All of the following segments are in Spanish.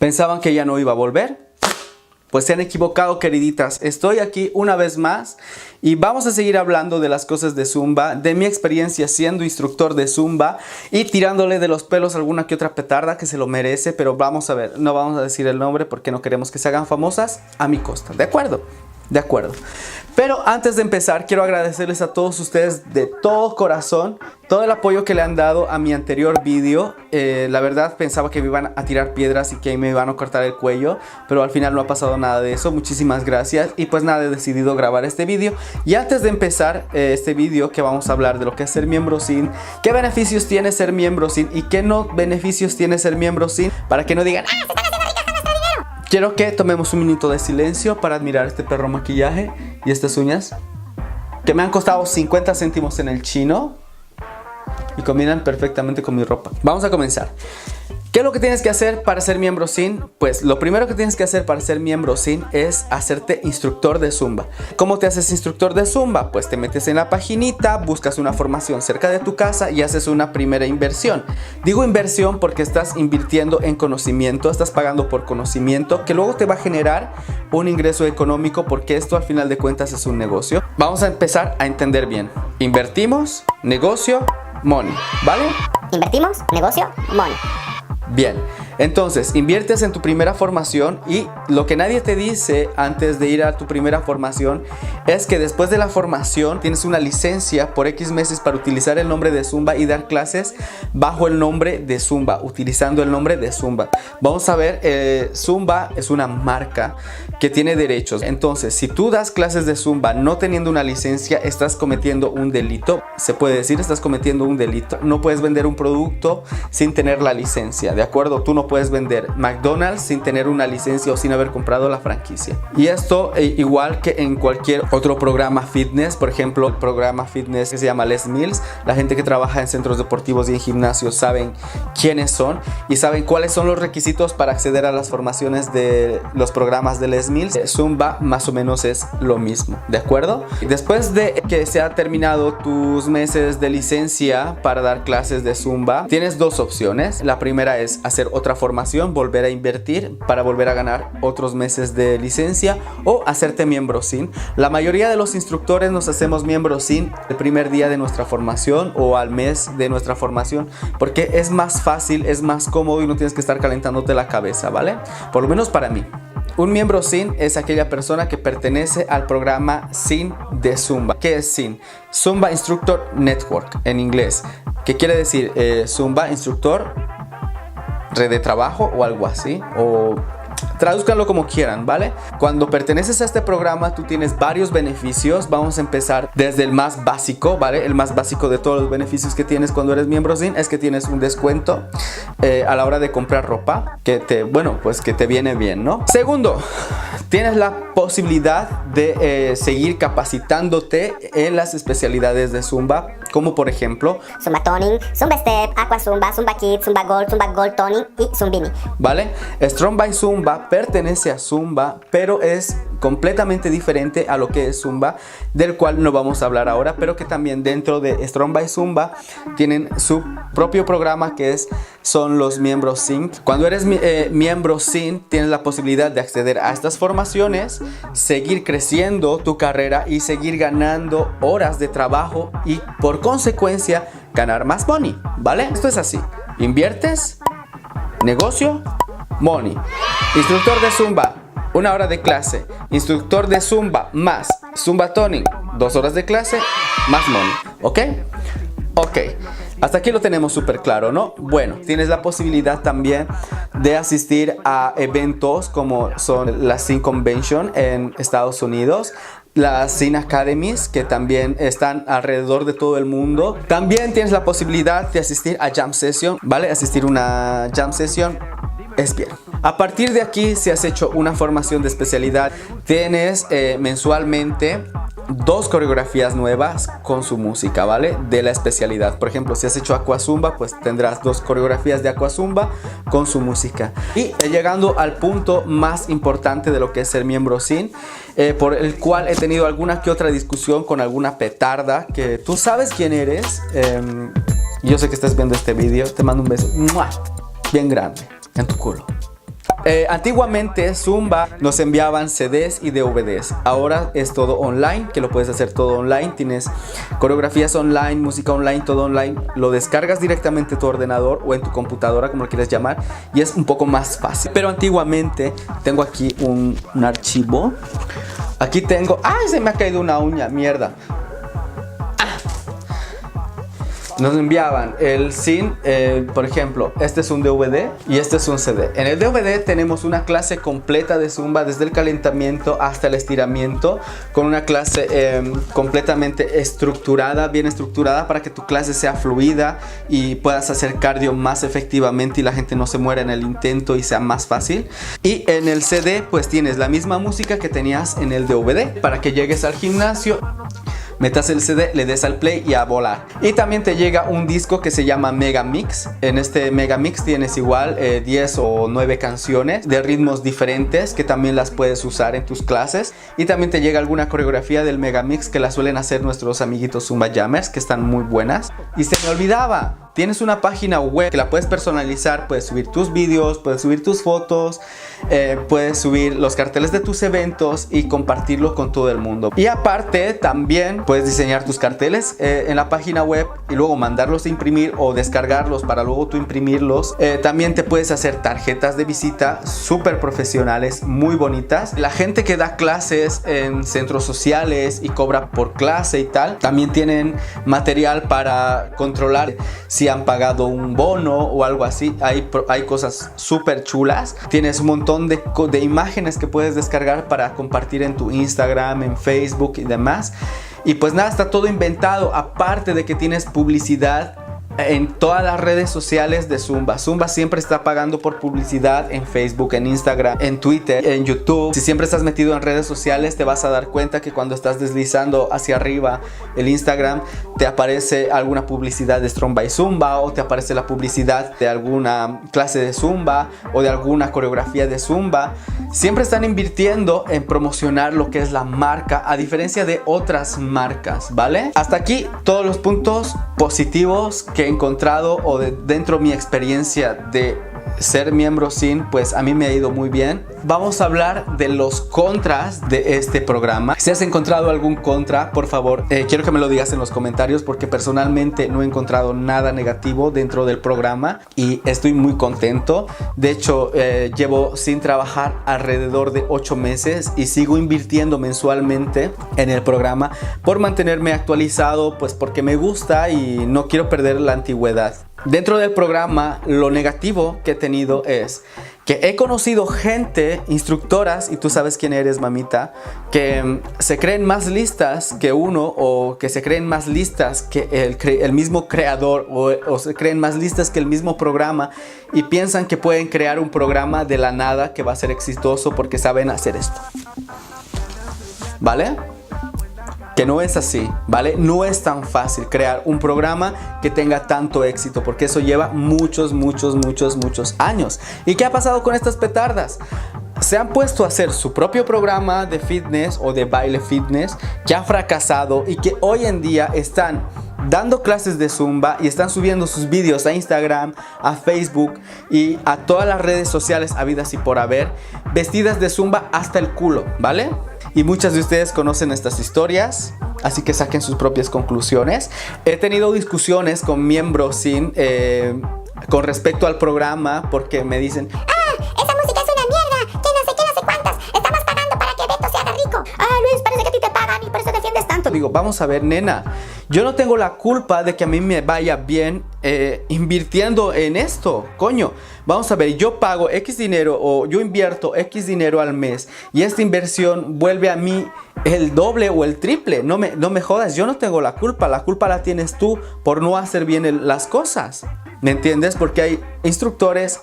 ¿Pensaban que ya no iba a volver? Pues se han equivocado, queriditas. Estoy aquí una vez más y vamos a seguir hablando de las cosas de Zumba, de mi experiencia siendo instructor de Zumba y tirándole de los pelos alguna que otra petarda que se lo merece, pero vamos a ver, no vamos a decir el nombre porque no queremos que se hagan famosas a mi costa. ¿De acuerdo? De acuerdo. Pero antes de empezar, quiero agradecerles a todos ustedes de todo corazón todo el apoyo que le han dado a mi anterior vídeo. La verdad pensaba que me iban a tirar piedras y que me iban a cortar el cuello, pero al final no ha pasado nada de eso. Muchísimas gracias. Y pues nada, he decidido grabar este vídeo. Y antes de empezar este vídeo, que vamos a hablar de lo que es ser miembro SIN, qué beneficios tiene ser miembro SIN y qué no beneficios tiene ser miembro SIN, para que no digan ¡ah, se están haciendo ricas con nuestro dinero! Quiero que tomemos un minuto de silencio para admirar este perro maquillaje y estas uñas que me han costado 50 céntimos en el chino y combinan perfectamente con mi ropa. Vamos a comenzar. ¿Qué es lo que tienes que hacer para ser miembro SIN? Pues lo primero que tienes que hacer para ser miembro SIN es hacerte instructor de Zumba. ¿Cómo te haces instructor de Zumba? Pues te metes en la paginita, buscas una formación cerca de tu casa y haces una primera inversión. Digo inversión porque estás invirtiendo en conocimiento, estás pagando por conocimiento que luego te va a generar un ingreso económico, porque esto al final de cuentas es un negocio. Vamos a empezar a entender bien. Invertimos, negocio, money, ¿vale? Invertimos, negocio, money. Bien, entonces inviertes en tu primera formación y lo que nadie te dice antes de ir a tu primera formación es que después de la formación tienes una licencia por X meses para utilizar el nombre de Zumba y dar clases bajo el nombre de Zumba, utilizando el nombre de Zumba. Vamos a ver, Zumba es una marca que tiene derechos. Entonces, si tú das clases de Zumba no teniendo una licencia, estás cometiendo un delito. Se puede decir, estás cometiendo un delito. No puedes vender un producto sin tener la licencia, ¿de acuerdo? Tú no puedes vender McDonald's sin tener una licencia o sin haber comprado la franquicia. Y esto igual que en cualquier otro programa fitness. Por ejemplo, el programa fitness que se llama Les Mills. La gente que trabaja en centros deportivos y en gimnasios saben quiénes son y saben cuáles son los requisitos para acceder a las formaciones de los programas de Les Mills. Zumba más o menos es lo mismo, ¿de acuerdo? Después de que se ha terminado tus meses de licencia para dar clases de Zumba, tienes dos opciones. La primera es hacer otra formación, volver a invertir para volver a ganar otros meses de licencia, o hacerte miembro SIN. La mayoría de los instructores nos hacemos miembro SIN el primer día de nuestra formación o al mes de nuestra formación, porque es más fácil, es más cómodo y no tienes que estar calentándote la cabeza, ¿vale? Por lo menos para mí. Un miembro SIN es aquella persona que pertenece al programa SIN de Zumba. ¿Qué es SIN? Zumba Instructor Network en inglés. ¿Qué quiere decir? Zumba Instructor Red de Trabajo o algo así, o tradúzcanlo como quieran, ¿vale? Cuando perteneces a este programa tú tienes varios beneficios. Vamos a empezar desde el más básico, ¿vale? El más básico de todos los beneficios que tienes cuando eres miembro SIN es que tienes un descuento a la hora de comprar ropa que te viene bien, ¿no? Segundo, tienes la posibilidad de seguir capacitándote en las especialidades de Zumba, como por ejemplo Zumba Toning, Zumba Step, Aqua Zumba, Zumba Kids, Zumba Gold Toning y Zumbini. ¿Vale? Strong by Zumba pertenece a Zumba, pero es completamente diferente a lo que es Zumba, del cual no vamos a hablar ahora, pero que también dentro de Strong by Zumba tienen su propio programa que son los miembros SIN. Cuando eres miembro SIN tienes la posibilidad de acceder a estas formaciones, seguir creciendo tu carrera y seguir ganando horas de trabajo y por consecuencia ganar más money, ¿vale? Esto es así: inviertes, negocio, money. Instructor de Zumba, 1 hora de clase. Instructor de Zumba más Zumba Toning, 2 horas de clase más money. ¿Ok? Ok. Hasta aquí lo tenemos súper claro, ¿no? Bueno, tienes la posibilidad también de asistir a eventos como son la SIN Convention en Estados Unidos, las SIN Academies, que también están alrededor de todo el mundo. También tienes la posibilidad de asistir a Jam Session, ¿vale? Asistir a una Jam Session es bien. A partir de aquí, si has hecho una formación de especialidad, tienes mensualmente 2 coreografías nuevas con su música, ¿vale? De la especialidad. Por ejemplo, si has hecho Aqua Zumba, pues tendrás 2 coreografías de Aqua Zumba con su música. Y llegando al punto más importante de lo que es ser miembro SIN, por el cual he tenido alguna que otra discusión con alguna petarda, que tú sabes quién eres. Yo sé que estás viendo este vídeo. Te mando un beso bien grande en tu culo. Antiguamente Zumba nos enviaban CDs y DVDs. Ahora es todo online, que lo puedes hacer todo online. Tienes coreografías online, música online, todo online. Lo descargas directamente en tu ordenador o en tu computadora, como lo quieras llamar, y es un poco más fácil. Pero antiguamente, tengo aquí un archivo. Aquí tengo... ¡Ay! Se me ha caído una uña, mierda. Nos enviaban el sin, por ejemplo, este es un DVD y este es un CD. En el DVD tenemos una clase completa de Zumba, desde el calentamiento hasta el estiramiento, con una clase completamente estructurada, bien estructurada, para que tu clase sea fluida y puedas hacer cardio más efectivamente y la gente no se muera en el intento y sea más fácil. Y en el CD pues tienes la misma música que tenías en el DVD, para que llegues al gimnasio, metas el CD, le des al play y a volar. Y también te llega un disco que se llama Mega Mix. En este Mega Mix tienes igual 10 o 9 canciones de ritmos diferentes que también las puedes usar en tus clases. Y también te llega alguna coreografía del Mega Mix que la suelen hacer nuestros amiguitos Zumba Jammers, que están muy buenas. Y se me olvidaba, tienes una página web que la puedes personalizar, puedes subir tus vídeos, puedes subir tus fotos, puedes subir los carteles de tus eventos y compartirlo con todo el mundo. Y aparte también puedes diseñar tus carteles en la página web y luego mandarlos a imprimir o descargarlos para luego tú imprimirlos. También te puedes hacer tarjetas de visita súper profesionales, muy bonitas. La gente que da clases en centros sociales y cobra por clase y tal, también tienen material para controlar si han pagado un bono o algo así. Hay cosas súper chulas. Tienes un montón de imágenes que puedes descargar para compartir en tu Instagram, en Facebook y demás. Y pues nada, está todo inventado, aparte de que tienes publicidad en todas las redes sociales de Zumba. Zumba siempre está pagando por publicidad en Facebook, en Instagram, en Twitter, en YouTube. Si siempre estás metido en redes sociales, te vas a dar cuenta que cuando estás deslizando hacia arriba el Instagram, te aparece alguna publicidad de Strong by Zumba, o te aparece la publicidad de alguna clase de Zumba o de alguna coreografía de Zumba. Siempre están invirtiendo en promocionar lo que es la marca, a diferencia de otras marcas, ¿vale? Hasta aquí todos los puntos positivos que he encontrado, o dentro de mi experiencia de ser miembro SIN, pues a mí me ha ido muy bien. Vamos a hablar de los contras de este programa. Si has encontrado algún contra, por favor, quiero que me lo digas en los comentarios, porque personalmente no he encontrado nada negativo dentro del programa y estoy muy contento. De hecho, llevo sin trabajar alrededor de 8 meses y sigo invirtiendo mensualmente en el programa por mantenerme actualizado, pues porque me gusta y no quiero perder la antigüedad. Dentro del programa, lo negativo que he tenido es que he conocido gente, instructoras, y tú sabes quién eres, mamita, que se creen más listas que uno, o que se creen más listas que el mismo creador, o se creen más listas que el mismo programa, y piensan que pueden crear un programa de la nada que va a ser exitoso porque saben hacer esto. ¿Vale? Que no es así, ¿vale? No es tan fácil crear un programa que tenga tanto éxito, porque eso lleva muchos años. ¿Y qué ha pasado con estas petardas? Se han puesto a hacer su propio programa de fitness o de baile fitness que ha fracasado, y que hoy en día están dando clases de Zumba y están subiendo sus vídeos a Instagram, a Facebook y a todas las redes sociales habidas y por haber, vestidas de Zumba hasta el culo, ¿vale? Y muchas de ustedes conocen estas historias, así que saquen sus propias conclusiones. He tenido discusiones con miembros SIN con respecto al programa, porque me dicen: esa música es una mierda, que no sé qué, no sé cuántas. Estamos pagando para que Beto se haga rico. Luis, parece que a ti te pagan y por eso defiendes tanto. Digo, vamos a ver, nena, yo no tengo la culpa de que a mí me vaya bien invirtiendo en esto, coño. Vamos a ver, yo pago X dinero, o yo invierto X dinero al mes, y esta inversión vuelve a mí el doble o el triple. No me jodas, yo no tengo la culpa la tienes tú por no hacer bien las cosas, ¿me entiendes? Porque hay instructores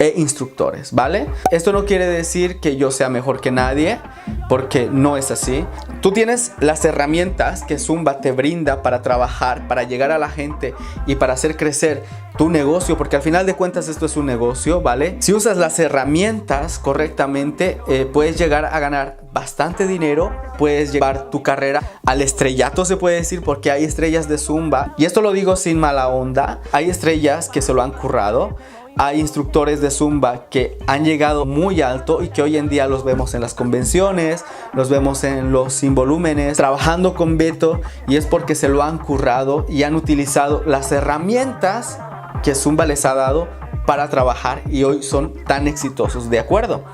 e instructores, ¿vale? Esto no quiere decir que yo sea mejor que nadie, porque no es así. Tú tienes las herramientas que Zumba te brinda para trabajar, para llegar a la gente y para hacer crecer tu negocio, porque al final de cuentas esto es un negocio, ¿vale? Si usas las herramientas correctamente, puedes llegar a ganar bastante dinero, puedes llevar tu carrera al estrellato, se puede decir, porque hay estrellas de Zumba, y esto lo digo sin mala onda, hay estrellas que se lo han currado. hay instructores de Zumba que han llegado muy alto y que hoy en día los vemos en las convenciones, los vemos en los sin volúmenes, trabajando con Beto, y es porque se lo han currado y han utilizado las herramientas que Zumba les ha dado para trabajar y hoy son tan exitosos. ¿De acuerdo?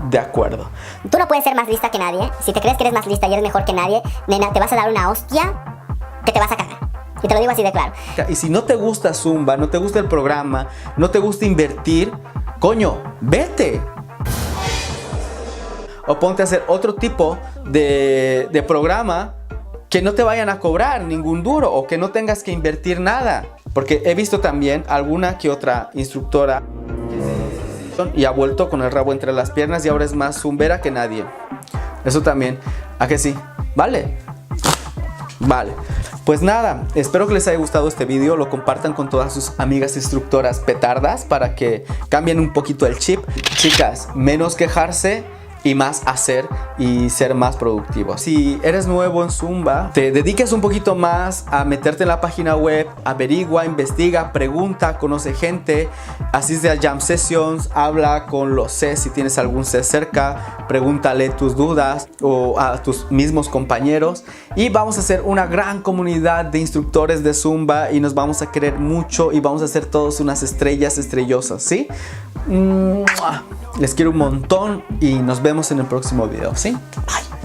De acuerdo. Tú no puedes ser más lista que nadie. Si te crees que eres más lista y eres mejor que nadie, nena, te vas a dar una hostia que te vas a cagar. Y te lo digo así de claro. Y si no te gusta Zumba, no te gusta el programa, no te gusta invertir, coño, vete. O ponte a hacer otro tipo de programa que no te vayan a cobrar ningún duro o que no tengas que invertir nada. Porque he visto también alguna que otra instructora y ha vuelto con el rabo entre las piernas y ahora es más zumbera que nadie. Eso también, ¿a que sí? ¿Vale? Vale. Pues nada, espero que les haya gustado este video, lo compartan con todas sus amigas instructoras petardas para que cambien un poquito el chip. Chicas, menos quejarse y más hacer y ser más productivos. Si eres nuevo en Zumba, te dediques un poquito más a meterte en la página web, averigua, investiga, pregunta, conoce gente, asiste a jam sessions, habla con los CES si tienes algún CES cerca, pregúntale tus dudas o a tus mismos compañeros y vamos a hacer una gran comunidad de instructores de Zumba y nos vamos a querer mucho y vamos a ser todos unas estrellas estrellosas, ¿sí? Les quiero un montón y nos vemos en el próximo video, ¿sí? Bye.